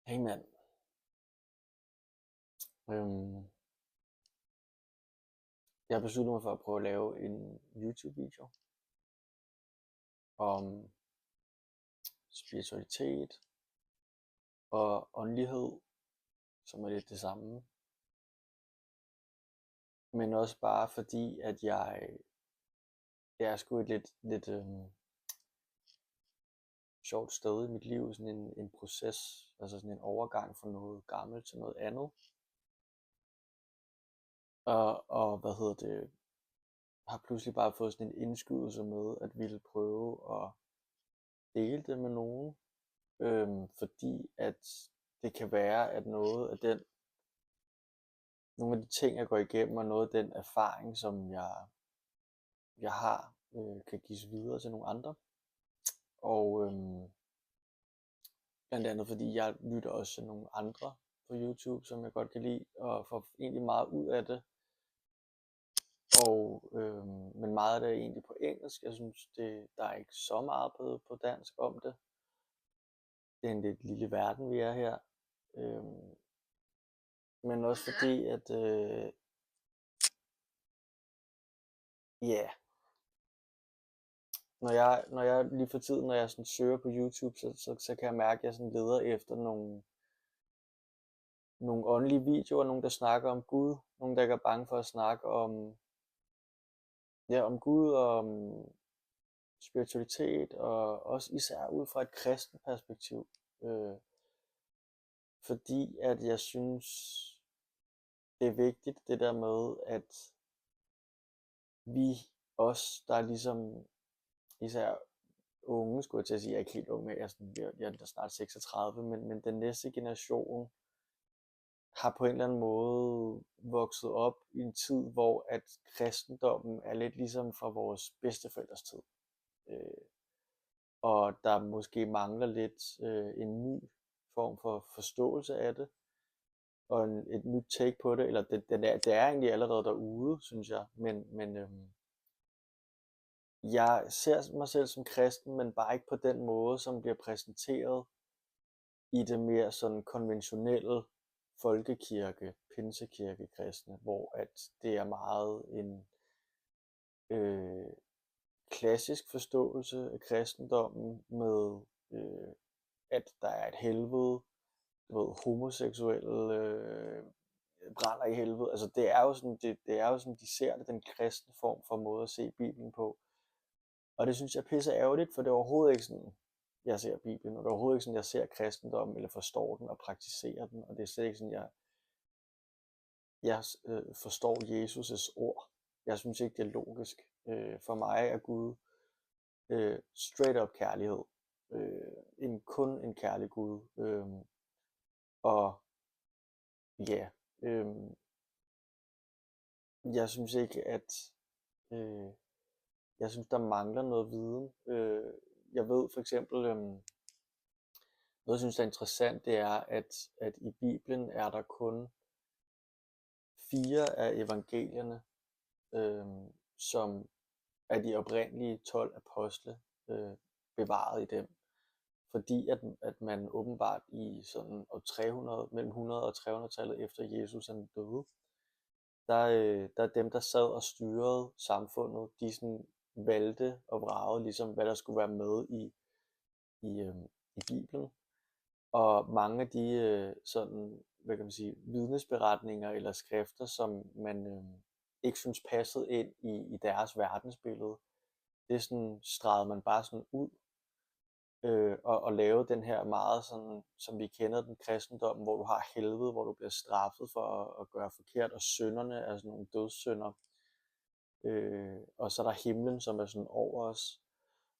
Hey mand, øhm, jeg har besluttet mig for at prøve at lave en YouTube-video om spiritualitet og åndelighed, som er lidt det samme. Men også bare fordi, at jeg er sgu et lidt sjovt sted i mit liv, sådan en proces, altså sådan en overgang fra noget gammelt til noget andet. Og hvad hedder det, har pludselig bare fået sådan en indskydelse med, at ville prøve at dele det med nogen. Fordi at det kan være, at nogle af de ting, jeg går igennem, og noget af den erfaring, som jeg har, kan gives videre til nogle andre. Og blandt andet fordi jeg lytter også til nogle andre på YouTube, som jeg godt kan lide, og får egentlig meget ud af det. Men meget af det er egentlig på engelsk. Jeg synes, der er ikke så meget på dansk om det. Det er en lidt lille verden, vi er her. Men også fordi, at når jeg lige for tiden, når jeg sådan søger på YouTube, så kan jeg mærke, at jeg sådan leder efter nogle åndelige videoer, nogen der snakker om Gud, nogen der ikke er bange for at snakke om Gud og om spiritualitet, og også især ud fra et kristent perspektiv. Fordi at jeg synes, det er vigtigt det der med, at vi os, der er ligesom især unge, skulle jeg til at sige, jeg er ikke helt ung med, jeg er snart 36, men den næste generation har på en eller anden måde vokset op i en tid, hvor at kristendommen er lidt ligesom fra vores bedsteforældres tid. Og der måske mangler lidt en ny form for forståelse af det, og et nyt take på det, eller det er egentlig allerede derude, synes jeg, men jeg ser mig selv som kristen, men bare ikke på den måde, som bliver præsenteret i det mere sådan konventionelle folkekirke, pinsekirke kristne, hvor at det er meget en klassisk forståelse af kristendommen med, at der er et helvede, homoseksuelle brænder i helvede. Altså det er jo sådan, det er jo sådan, de ser det, den kristne form for måde at se Bibelen på. Og det synes jeg er pisse ærgerligt, for det er overhovedet ikke sådan, jeg ser Bibelen, og det er overhovedet ikke sådan, jeg ser kristendommen, eller forstår den og praktiserer den, og det er slet ikke sådan, jeg forstår Jesus' ord. Jeg synes ikke, det er logisk. For mig er Gud straight up kærlighed. Kun en kærlig Gud. Og ja, jeg synes ikke, at jeg synes, der mangler noget viden. Jeg ved for eksempel, noget jeg synes, der er interessant, det er, at i Bibelen er der kun 4 af evangelierne, som er de oprindelige 12 apostle, bevaret i dem. Fordi at man åbenbart i sådan år 300, mellem 100 og 300-tallet efter Jesus er døde, der er dem, der sad og styrede samfundet, de sådan valgte og vragede ligesom, hvad der skulle være med i Bibelen. Og mange af de sådan, hvad kan man sige, vidnesberetninger eller skrifter, som man ikke synes passede ind i deres verdensbillede, det sådan stregede man bare sådan ud, og lavede den her meget sådan, som vi kender den kristendom, hvor du har helvede, hvor du bliver straffet for at gøre forkert, og synderne er sådan nogle dødssynder. Og så er der himlen, som er sådan over os,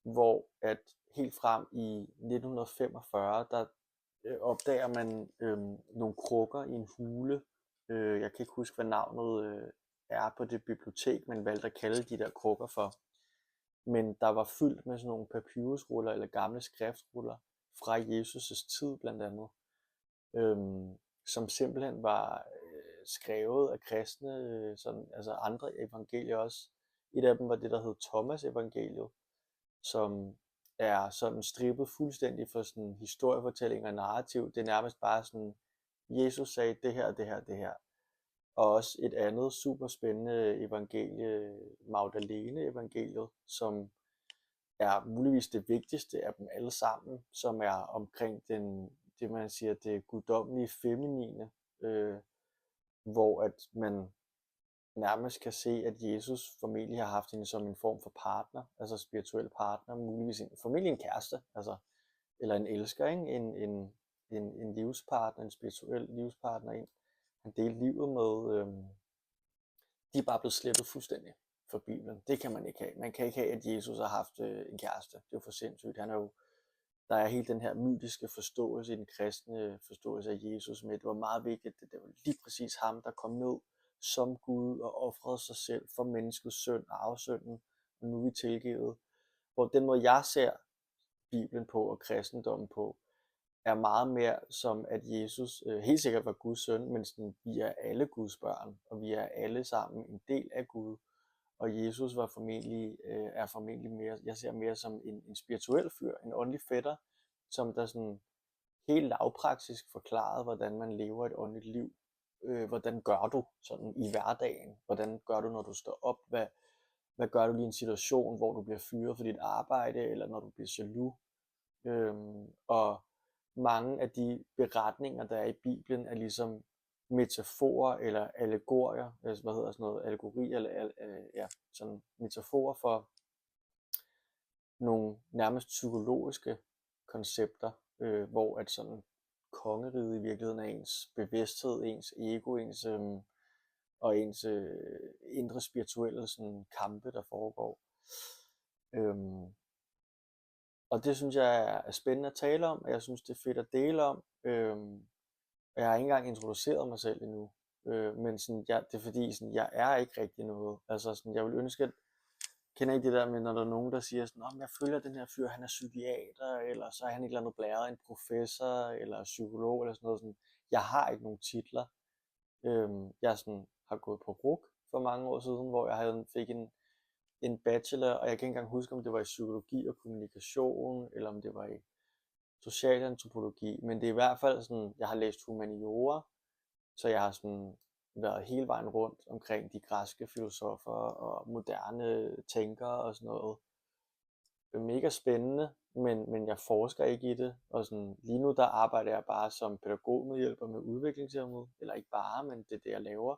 hvor at helt frem i 1945, der opdager man nogle krukker i en hule. Jeg kan ikke huske, hvad navnet er på det bibliotek, man valgte at kalde de der krukker for. Men der var fyldt med sådan nogle papyrusruller eller gamle skriftruller fra Jesus' tid blandt andet, som simpelthen var skrevet af kristne, sådan, altså andre evangelier også. Et af dem var det, der hed Thomas evangeliet, som er sådan strippet fuldstændig for sådan historiefortælling og narrativ. Det er nærmest bare sådan, Jesus sagde det her, det her, det her. Og også et andet super spændende evangelie, Magdalene-evangeliet, som er muligvis det vigtigste af dem alle sammen, som er omkring det man siger, det guddommelige feminine, hvor at man nærmest kan se, at Jesus formentlig har haft hende som en form for partner, altså spirituel partner, muligvis formentlig en kæreste, altså, eller en elsker, ikke? En livspartner, en spirituel livspartner, han delte livet med. De er bare blevet slettet fuldstændig fra Bibelen. Det kan man ikke have. Man kan ikke have, at Jesus har haft en kæreste. Det er jo for sindssygt. Der er hele den her mytiske forståelse i den kristne forståelse af Jesus med, det var meget vigtigt, at det var lige præcis ham, der kom ned som Gud og ofrede sig selv for menneskets synd og afsynden, og nu er vi tilgivet. Hvor den måde, jeg ser Bibelen på og kristendommen på, er meget mere som, at Jesus helt sikkert var Guds søn, men sådan, vi er alle Guds børn, og vi er alle sammen en del af Gud. Og Jesus er formentlig mere, jeg ser mere som en spirituel fyr, en åndelig fætter, som der sådan helt lavpraktisk forklarede, hvordan man lever et åndeligt liv. Hvordan gør du sådan i hverdagen? Hvordan gør du, når du står op? Hvad gør du i en situation, hvor du bliver fyret for dit arbejde, eller når du bliver jaloux? Og mange af de beretninger, der er i Bibelen, er ligesom metaforer eller allegorier, hvad hedder sådan noget, allegori, eller sådan metaforer for nogle nærmest psykologiske koncepter, hvor at sådan kongeriget i virkeligheden er ens bevidsthed, ens ego, og ens indre spirituelle sådan kampe, der foregår. Og det synes jeg er spændende at tale om, og jeg synes det er fedt at dele om. Jeg har ikke engang introduceret mig selv endnu, men sådan, det er fordi, sådan, jeg er ikke rigtig noget. Altså sådan, jeg vil ønske, at kender ikke det der med, når der er nogen, der siger sådan, jeg følger den her fyr, han er psykiater, eller så er han et eller andet blæret, en professor, eller psykolog, eller sådan noget. Sådan. Jeg har ikke nogen titler. Jeg sådan, har gået på RUC for mange år siden, hvor jeg fik en bachelor, og jeg kan ikke engang huske, om det var i psykologi og kommunikation, eller om det var i socialantropologi, men det er i hvert fald sådan, jeg har læst humaniora, så jeg har sådan været hele vejen rundt omkring de græske filosofer og moderne tænkere og sådan noget. Det er mega spændende, men jeg forsker ikke i det, og sådan, lige nu der arbejder jeg bare som pædagogmedhjælper med udviklingshjælpere, eller ikke bare, men det er det jeg laver.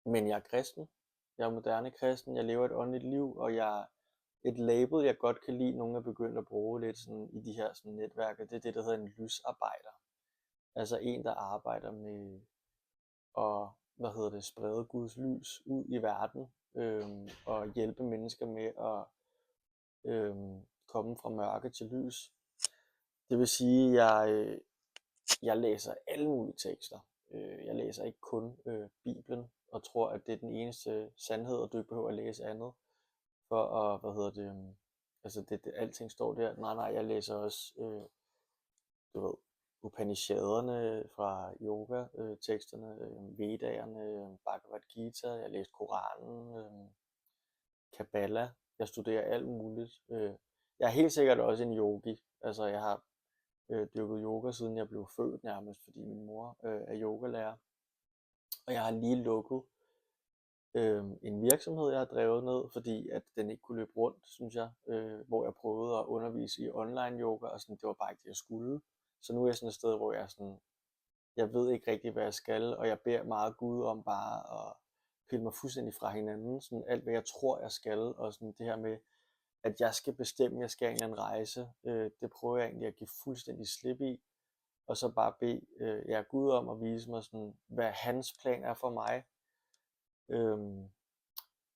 Men jeg er kristen, jeg er moderne kristen, jeg lever et åndeligt liv, og et label, jeg godt kan lide, nogen er begyndt at bruge lidt sådan, i de her sådan, netværker, det er det, der hedder en lysarbejder. Altså en, der arbejder med at sprede Guds lys ud i verden, og hjælpe mennesker med at komme fra mørke til lys. Det vil sige, at jeg læser alle mulige tekster. Jeg læser ikke kun Bibelen, og tror, at det er den eneste sandhed, og du ikke behøver at læse andet. For at, alting står der. Nej, jeg læser også, Upanishaderne fra yoga-teksterne, Vedaerne, Bhagavad Gita, jeg har læst Koranen, Kabbalah, jeg studerer alt muligt. Jeg er helt sikkert også en yogi, altså jeg har dyrket yoga siden jeg blev født nærmest, fordi min mor er yogalærer. Og jeg har lige lukket en virksomhed, jeg har drevet ned, fordi at den ikke kunne løbe rundt, synes jeg, hvor jeg prøvede at undervise i online yoga, og sådan, det var bare ikke det, jeg skulle. Så nu er jeg sådan et sted, hvor jeg ved ikke rigtig, hvad jeg skal, og jeg beder meget Gud om bare at pille mig fuldstændig fra hinanden, sådan alt, hvad jeg tror, jeg skal, og sådan det her med, at jeg skal bestemme, at jeg skal en eller anden rejse, det prøver jeg egentlig at give fuldstændig slip i, og så bare bede Gud om at vise mig, sådan, hvad hans plan er for mig.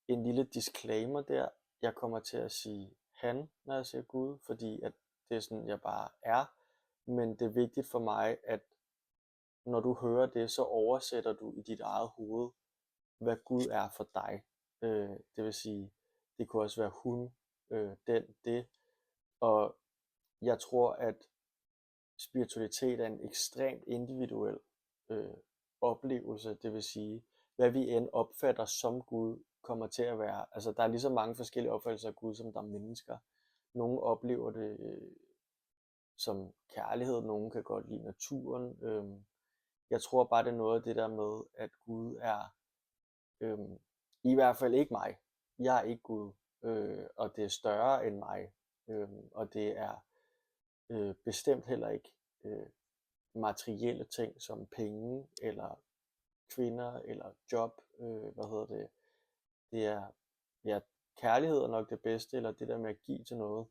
En lille disclaimer der, jeg kommer til at sige han, når jeg siger Gud, fordi at det er sådan, jeg bare er, men det er vigtigt for mig, at når du hører det, så oversætter du i dit eget hoved, hvad Gud er for dig. Det vil sige, det kunne også være hun, det. Og jeg tror, at spiritualitet er en ekstremt individuel oplevelse. Det vil sige, hvad vi end opfatter som Gud, kommer til at være, altså der er lige så mange forskellige opfattelser af Gud, som der er mennesker. Nogle oplever det som kærlighed, nogle kan godt lide naturen. Jeg tror bare, det er noget af det der med, at Gud er, i hvert fald ikke mig. Jeg er ikke Gud, og det er større end mig, og det er bestemt heller ikke materielle ting som penge, eller kvinder, eller job, det er, ja, kærlighed er nok det bedste, eller det der med at give til noget.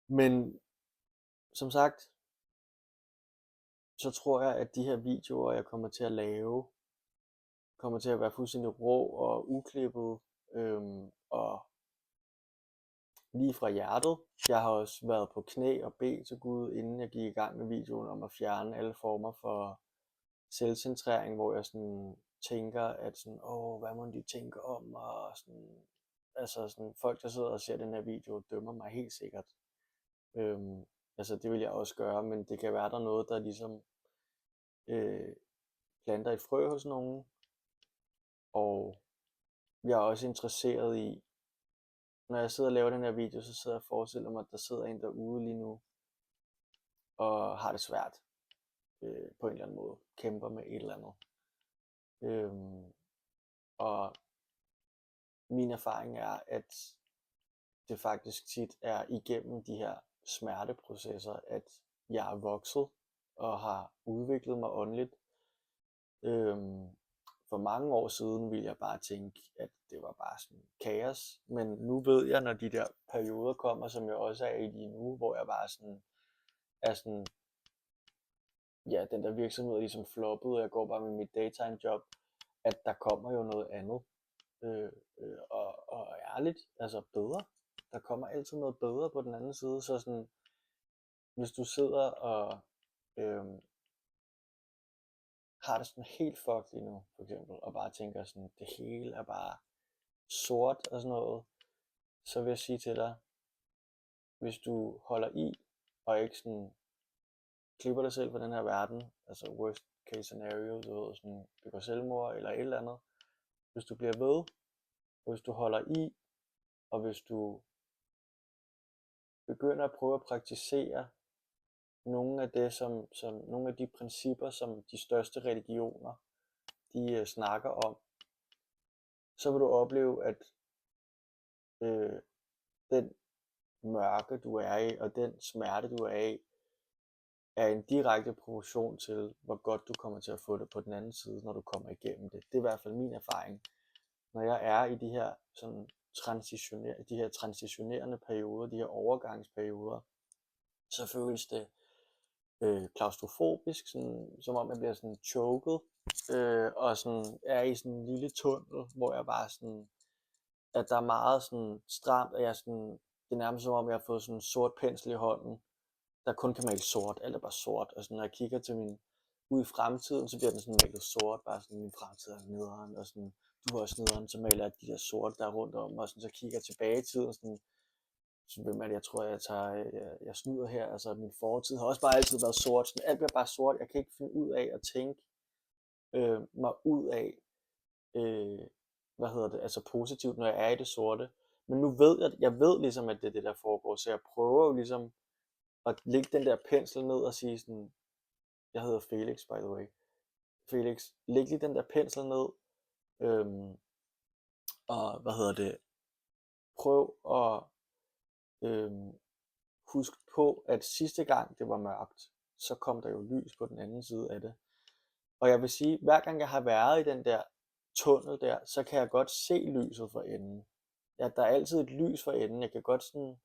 Men som sagt, så tror jeg, at de her videoer, jeg kommer til at lave, kommer til at være fuldstændig rå og uklippet, og lige fra hjertet. Jeg har også været på knæ og bedt til Gud, inden jeg gik i gang med videoen, om at fjerne alle former for selvcentrering, hvor jeg sådan tænker, at sådan, hvad må de tænke om, og sådan, altså sådan, folk, der sidder og ser den her video, dømmer mig helt sikkert. Altså det vil jeg også gøre, men det kan være, der er noget, der ligesom planter et frø hos nogen, og jeg er også interesseret i, når jeg sidder og laver den her video, så sidder jeg og forestiller mig, at der sidder en derude lige nu, og har det svært på en eller anden måde, kæmper med et eller andet. Og min erfaring er, at det faktisk tit er igennem de her smerteprocesser, at jeg er vokset og har udviklet mig åndeligt. For mange år siden ville jeg bare tænke, at det var bare sådan kaos, men nu ved jeg, når de der perioder kommer, som jeg også er i lige nu, hvor jeg bare sådan er sådan, ja, den der virksomhed er ligesom floppet, og jeg går bare med mit daytime job, at der kommer jo noget andet, og ærligt, altså bedre. Der kommer altid noget bedre på den anden side, så sådan, hvis du sidder og har det sådan helt fucked lige nu, for eksempel, og bare tænker sådan, det hele er bare sort og sådan noget, så vil jeg sige til dig, hvis du holder i, og ikke sådan klipper dig selv fra den her verden, altså worst case scenario, du ved, sådan begår selvmord eller et eller andet, hvis du bliver ved, hvis du holder i, og hvis du begynder at prøve at praktisere nogle af det, som nogle af de principper, som de største religioner, de snakker om, så vil du opleve, at den mørke, du er i, og den smerte, du er i, er en direkte proportion til, hvor godt du kommer til at få det på den anden side, når du kommer igennem det. Det er i hvert fald min erfaring. Når jeg er i de her sådan transitionerende perioder, de her overgangsperioder, så føles det klaustrofobisk, sådan, som om jeg bliver sådan choket, og sådan er i sådan en lille tunnel, hvor jeg bare sådan, at der er meget sådan stramt, og jeg sådan, det er nærmest som om jeg har fået sådan en sort pensel i hånden, der kun kan male sort, alt er bare sort, og sådan, når jeg kigger til ud i fremtiden, så bliver den sådan malet sort, bare sådan, min fremtid er nederen, og sådan, du har også nederen, så maler jeg de der sorte, der er rundt om, og sådan, så kigger jeg tilbage i tiden, sådan, så hvem er det, jeg tror, jeg snyder her, altså min fortid har også bare altid været sort, sådan, alt bliver bare sort, jeg kan ikke finde ud af at tænke mig ud af, altså positivt, når jeg er i det sorte, men nu ved jeg ved ligesom, at det er det, der foregår, så jeg prøver jo ligesom at lægge den der pensel ned og sige sådan, jeg hedder Felix, by the way, Felix, læg lige den der pensel ned, og prøv at husk på, at sidste gang det var mørkt, så kom der jo lys på den anden side af det. Og jeg vil sige, hver gang jeg har været i den der tunnel der, så kan jeg godt se lyset for enden. Ja, der er altid et lys for enden, jeg kan godt sådan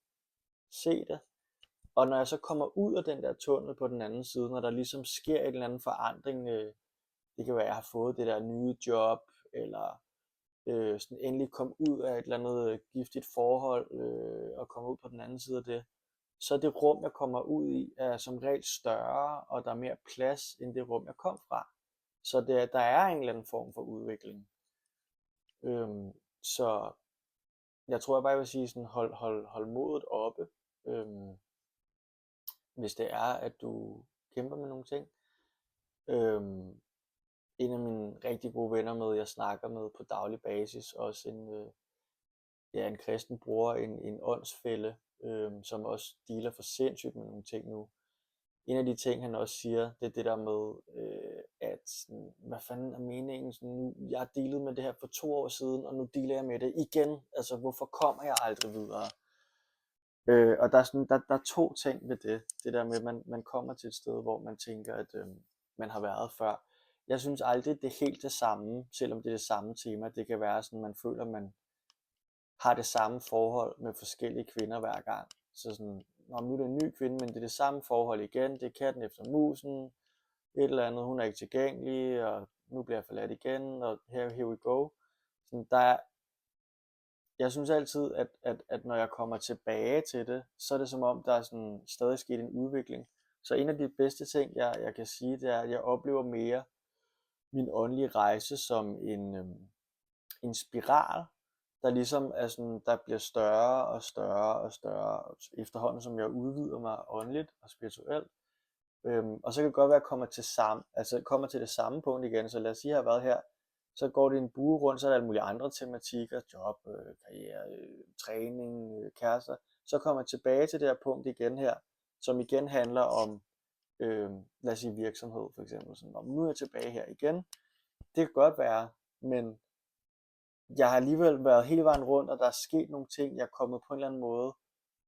se det. Og når jeg så kommer ud af den der tunnel på den anden side, når der ligesom sker en eller anden forandring, det kan være, at jeg har fået det der nye job, eller sådan endelig komme ud af et eller andet giftigt forhold, og komme ud på den anden side af det, så det rum, jeg kommer ud i, er som regel større, og der er mere plads, end det rum, jeg kom fra. Så der er en eller anden form for udvikling. Så jeg tror, jeg bare vil sige, sådan, hold modet oppe, hvis det er, at du kæmper med nogle ting. en af mine rigtig gode venner med, jeg snakker med på daglig basis, også en kristen bror, en åndsfælle, som også dealer for sindssygt med nogle ting nu. En af de ting, han også siger, det er det der med, at sådan, hvad fanden er meningen? Sådan, nu, jeg har dealet med det her for 2 år siden, og nu dealer jeg med det igen. Altså, hvorfor kommer jeg aldrig videre? Og der er 2 ting ved det. Det der med, at man kommer til et sted, hvor man tænker, at man har været før. Jeg synes aldrig, det er helt det samme, selvom det er det samme tema. Det kan være sådan, man føler, man har det samme forhold med forskellige kvinder hver gang. Så sådan, nu er det en ny kvinde, men det er det samme forhold igen. Det er katten efter musen, et eller andet, hun er ikke tilgængelig, og nu bliver jeg forladt igen, og here we go. Sådan, jeg synes altid, at når jeg kommer tilbage til det, så er det som om, der er sådan stadig sket en udvikling. Så en af de bedste ting, jeg kan sige, det er, at jeg oplever mere min åndelige rejse som en spiral, der ligesom er sådan, der bliver større og større og større, efterhånden som jeg udvider mig åndeligt og spirituelt. Og så kan det godt være, at jeg kommer til det samme punkt igen. Så lad os sige, at jeg har været her, så går det en bue rundt, så er der alle mulige andre tematikker, job, karriere, træning, kærester. Så kommer jeg tilbage til det her punkt igen her, som igen handler om, lad os sige virksomhed for eksempel. Sådan, nu er jeg tilbage her igen. Det kan godt være, men jeg har alligevel været hele vejen rundt, og der er sket nogle ting, jeg er kommet på en eller anden måde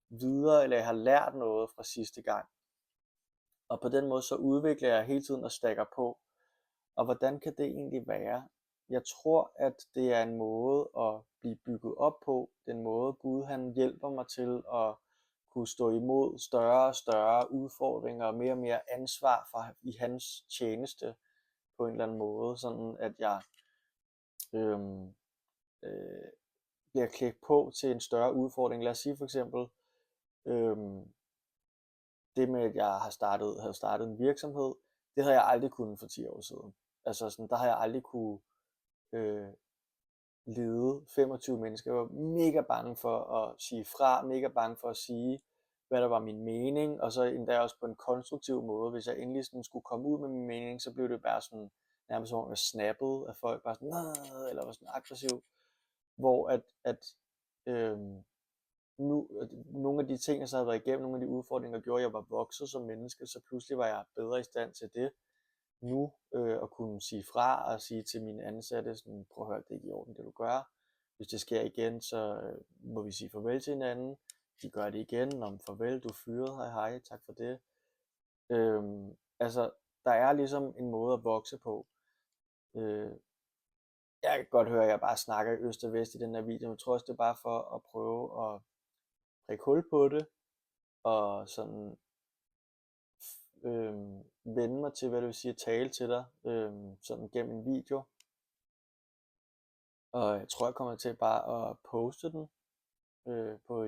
videre, eller jeg har lært noget fra sidste gang. Og på den måde så udvikler jeg hele tiden og stakker på. Og hvordan kan det egentlig være? Jeg tror, at det er en måde at blive bygget op på. Den måde Gud han hjælper mig til at kunne stå imod større og større udfordringer og mere ansvar i hans tjeneste på en eller anden måde. Sådan at jeg bliver klædt på til en større udfordring. Lad os sige for eksempel det med, at jeg havde startet en virksomhed. Det havde jeg aldrig kunnet for 10 år siden. Altså sådan, der har jeg aldrig kunne lede 25 mennesker. Jeg var mega bange for at sige fra, mega bange for at sige, hvad der var min mening, og så endda også på en konstruktiv måde. Hvis jeg endelig sådan skulle komme ud med min mening, så blev det bare sådan, nærmest som om jeg snappede, at folk bare sådan, eller var sådan aggressiv. Hvor nu, nogle af de ting, jeg så havde været igennem, nogle af de udfordringer, gjorde, at jeg var vokset som menneske, så pludselig var jeg bedre i stand til det nu, at kunne sige fra og sige til mine ansatte, sådan, prøv at høre, det er ikke i orden, det du gør. Hvis det sker igen, så må vi sige farvel til hinanden. De gør det igen, om farvel, du er fyret, hej, tak for det. Altså, der er ligesom en måde at vokse på. Jeg kan godt høre, at jeg bare snakker i øst og vest i den her video, men jeg tror også, det er bare for at prøve at prikke hul på det, og sådan vende mig til, hvad det vil sige at tale til dig, sådan gennem en video. Og jeg tror, jeg kommer til bare at poste den på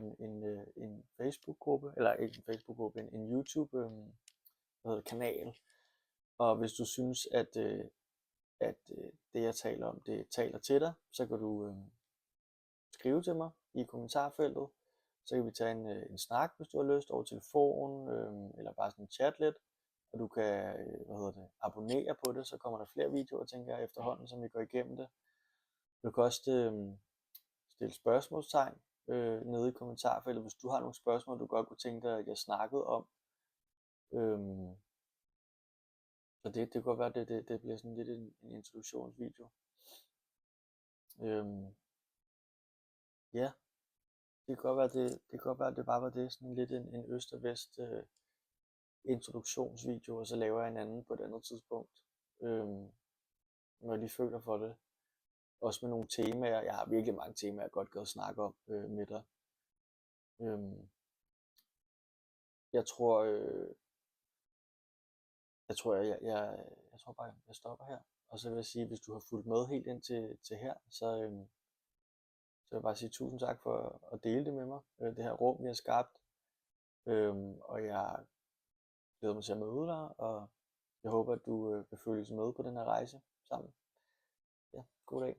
en Facebook-gruppe, eller ikke en Facebook-gruppe, en YouTube-kanal. Og hvis du synes, at det jeg taler om, det taler til dig, så kan du skrive til mig i kommentarfeltet. Så kan vi tage en snak, hvis du har lyst, over telefon, eller bare sådan chat lidt. Og du kan abonnere på det, så kommer der flere videoer, tænker jeg, efterhånden, som vi går igennem det. Du kan også stille spørgsmålstegn nede i kommentarfeltet, hvis du har nogle spørgsmål, du godt kunne tænke dig, at jeg snakkede om. Så det kan godt være, at det bliver sådan lidt en introduktionsvideo. Ja, det kan godt være, at det bare var det, sådan lidt en øst og vest introduktionsvideo, og så laver jeg en anden på et andet tidspunkt, når jeg lige føler for det. Også med nogle temaer. Jeg har virkelig mange temaer, jeg godt gad snakke om med dig. Jeg tror bare, jeg stopper her. Og så vil jeg sige, hvis du har fulgt med helt ind til her, så vil jeg bare sige tusind tak for at dele det med mig. Det her rum, vi har skabt. Og jeg glæder mig til at møde dig, og jeg håber, at du vil følge med på den her rejse sammen. Ja, god dag.